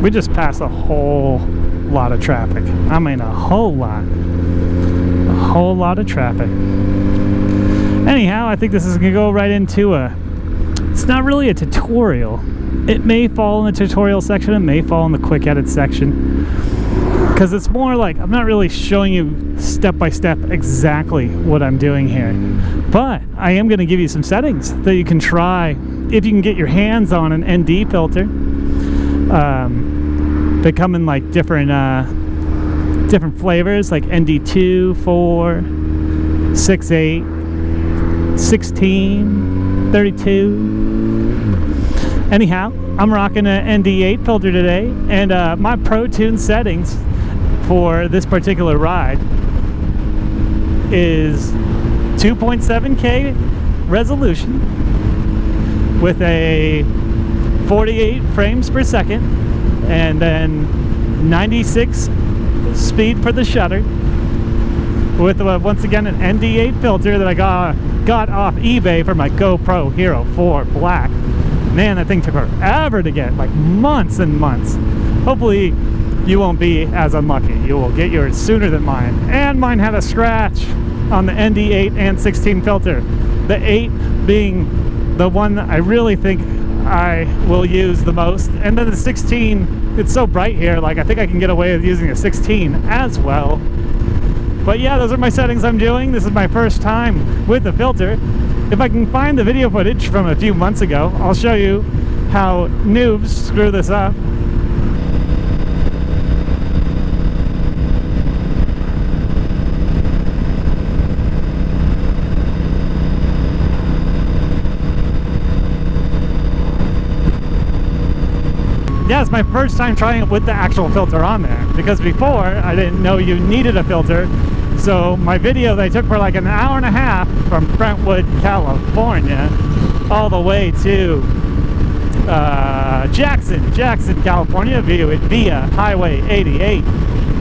We just passed a whole lot of traffic. I mean, a whole lot of traffic. Anyhow, I think this is gonna go right into it's not really a tutorial. It may fall in the tutorial section, it may fall in the quick edit section, because it's more like I'm not really showing you step by step exactly what I'm doing here, but I am going to give you some settings that you can try if you can get your hands on an ND filter. They come in like different flavors, like ND2, 4, 6.8, 16, 32. Anyhow, I'm rocking an ND8 filter today, and my Pro Tune settings for this particular ride is 2.7K resolution with a 48 frames per second, and then 96 speed for the shutter, with once again an ND8 filter that I got off eBay for my GoPro Hero 4 Black. Man, that thing took forever to get, like months and months. Hopefully you won't be as unlucky. You will get yours sooner than mine. And mine had a scratch on the ND8 and 16 filter. The 8 being the one that I really think I will use the most. And then the 16, it's so bright here, like I think I can get away with using a 16 as well. But yeah, those are my settings I'm doing. This is my first time with the filter. If I can find the video footage from a few months ago, I'll show you how noobs screw this up. Yeah, it's my first time trying it with the actual filter on there, because before I didn't know you needed a filter. So my video that I took for like an hour and a half from Brentwood, California, all the way to Jackson, California, via Highway 88,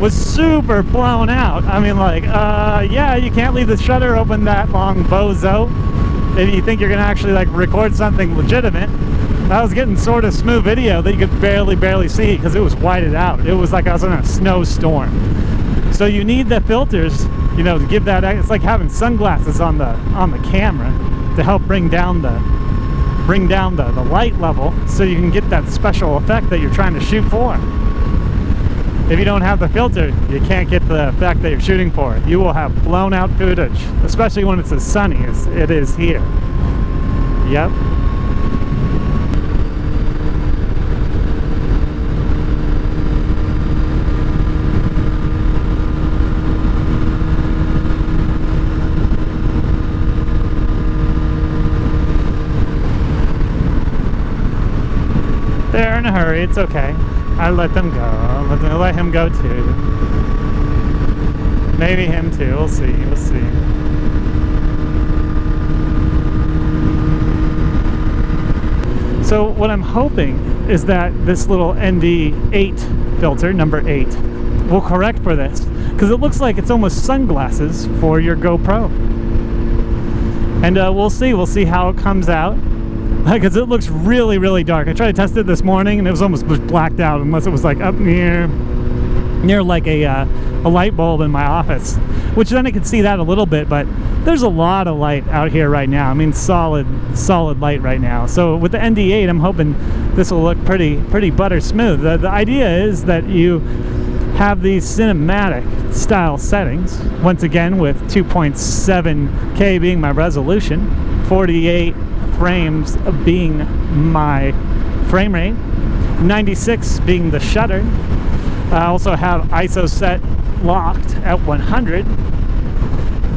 was super blown out. I mean, like, yeah, you can't leave the shutter open that long, bozo, if you think you're gonna actually like record something legitimate. I was getting sort of smooth video that you could barely see because it was whited out. It was like I was in a snowstorm. So you need the filters, you know, to give that. It's like having sunglasses on the camera to help bring down the light level, so you can get that special effect that you're trying to shoot for. If you don't have the filter, you can't get the effect that you're shooting for. You will have blown out footage, especially when it's as sunny as it is here. Yep. They're in a hurry, it's okay. I let them go. I'll let him go too. Maybe him too. We'll see. We'll see. So what I'm hoping is that this little ND8 filter, number 8, will correct for this, because it looks like it's almost sunglasses for your GoPro. And we'll see. We'll see how it comes out. Because it looks really dark. I tried to test it this morning and it was almost blacked out, unless it was like up near like a light bulb in my office, which then I could see that a little bit. But there's a lot of light out here right now. I mean, solid light right now. So with the ND8, I'm hoping this will look pretty butter smooth. The idea is that you have these cinematic style settings, once again with 2.7K being my resolution, 48 frames being my frame rate, 96 being the shutter. I also have ISO set locked at 100,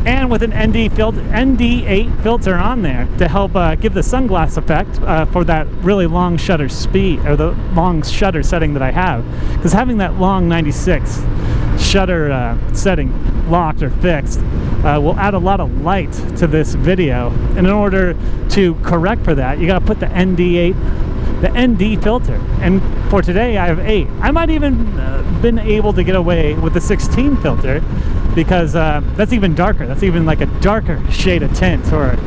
and with an ND8 filter on there to help give the sunglass effect for that really long shutter speed, or the long shutter setting that I have. Because having that long 96 shutter setting locked or fixed will add a lot of light to this video, and in order to correct for that, you got to put the ND8, the ND filter. And for today I have 8. I might even been able to get away with the 16 filter, because that's even darker. That's even like a darker shade of tint, or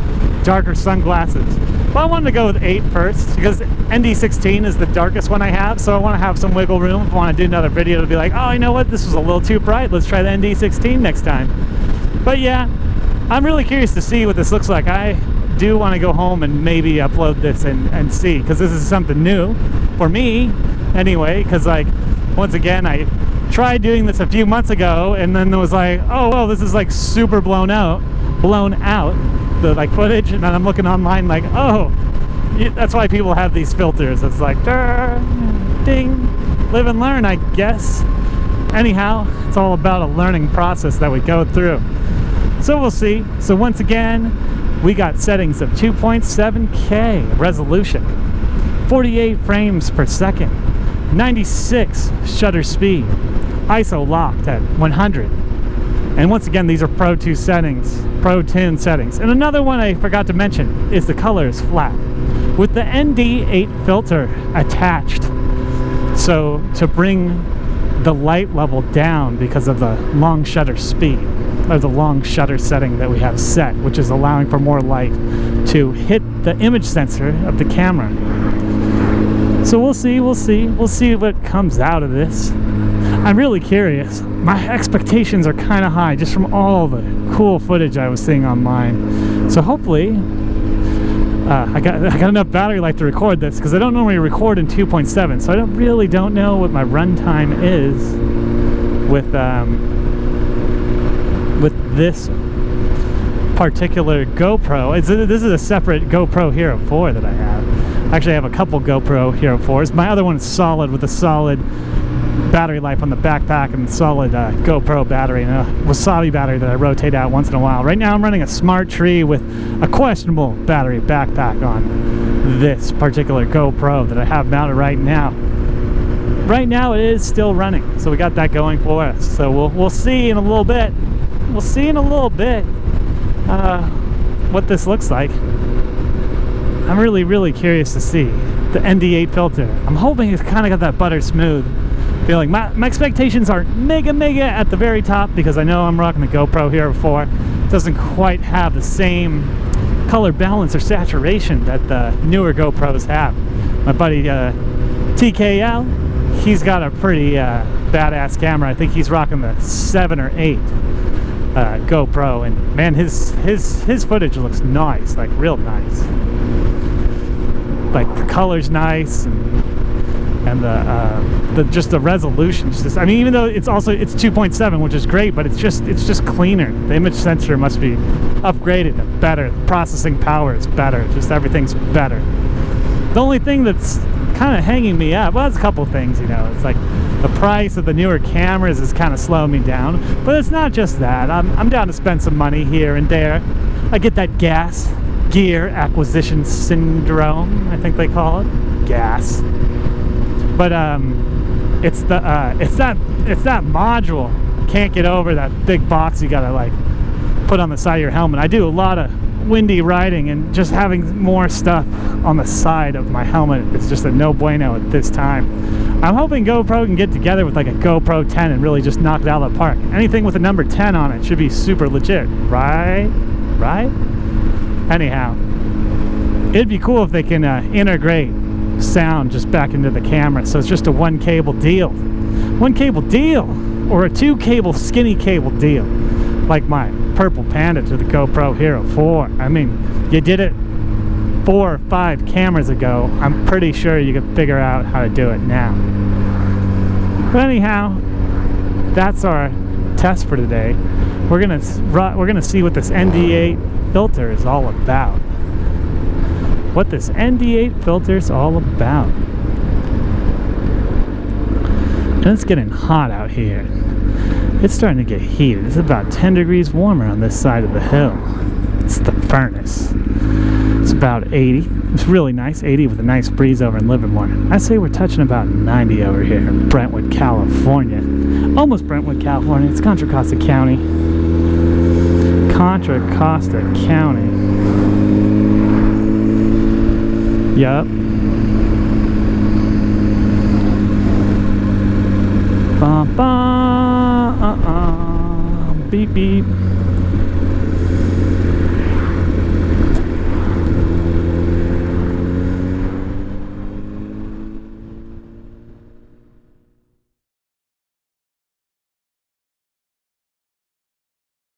darker sunglasses. But I wanted to go with 8 first because ND16 is the darkest one I have, so I want to have some wiggle room if I want to do another video to be like, oh, you know what, this was a little too bright, let's try the ND16 next time. But yeah, I'm really curious to see what this looks like. I do want to go home and maybe upload this and see, because this is something new for me anyway, because like, once again, I tried doing this a few months ago and then it was like, oh, well, this is like super blown out, the like footage, and then I'm looking online like, oh, that's why people have these filters. It's like, ding, live and learn, I guess. Anyhow, it's all about a learning process that we go through. So we'll see. So once again, we got settings of 2.7K resolution, 48 frames per second, 96 shutter speed, ISO locked at 100. And once again, these are Pro 2 settings, Pro Tune settings. And another one I forgot to mention is the color is flat with the ND8 filter attached. So to bring the light level down because of the long shutter speed, or the long shutter setting that we have set, which is allowing for more light to hit the image sensor of the camera. So we'll see what comes out of this. I'm really curious. My expectations are kind of high just from all the cool footage I was seeing online. So hopefully, I got enough battery life to record this, because I don't normally record in 2.7, so I don't know what my runtime is with this particular GoPro. This is a separate GoPro Hero 4 that I have. Actually, I have a couple GoPro Hero 4s. My other one is solid with a solid battery life on the backpack and solid GoPro battery and a Wasabi battery that I rotate out once in a while. Right now I'm running a Smart Tree with a questionable battery backpack on this particular GoPro that I have mounted right now. Right now it is still running, so we got that going for us. So we'll see in a little bit. We'll see in a little bit what this looks like. I'm really curious to see the ND8 filter. I'm hoping it's kind of got that butter smooth feeling. My expectations are mega at the very top, because I know I'm rocking the GoPro Hero 4. It doesn't quite have the same color balance or saturation that the newer GoPros have. My buddy TKL, he's got a pretty badass camera. I think he's rocking the 7 or 8 GoPro, and man, his footage looks nice, like real nice. Like the color's nice, and the just the resolution's just, I mean, even though it's 2.7, which is great, but it's just cleaner. The image sensor must be upgraded, better. The processing power is better. Just everything's better. The only thing that's kind of hanging me up, well, there's a couple things, you know. It's like the price of the newer cameras is kind of slowing me down, but it's not just that. I'm down to spend some money here and there. I get that gear acquisition syndrome, I think they call it, gas. But it's that module. Can't get over that big box you gotta like put on the side of your helmet. I do a lot of windy riding, and just having more stuff on the side of my helmet is just a no bueno at this time. I'm hoping GoPro can get together with like a GoPro 10 and really just knock it out of the park. Anything with a number 10 on it should be super legit, right? Anyhow, it'd be cool if they can integrate sound just back into the camera, so it's just a one cable deal, or a 2 cable skinny cable deal, like my purple Panda to the GoPro Hero 4. I mean, you did it 4 or 5 cameras ago. I'm pretty sure you could figure out how to do it now. But anyhow, that's our test for today. We're gonna see what this ND8 filter is all about. What this ND8 filter is all about. And it's getting hot out here. It's starting to get heated. It's about 10 degrees warmer on this side of the hill. It's the furnace. It's about 80. It's really nice. 80 with a nice breeze over in Livermore. I say we're touching about 90 over here in Brentwood, California. Almost Brentwood, California. It's Contra Costa County. Contra Costa County. Yup. Beep beep.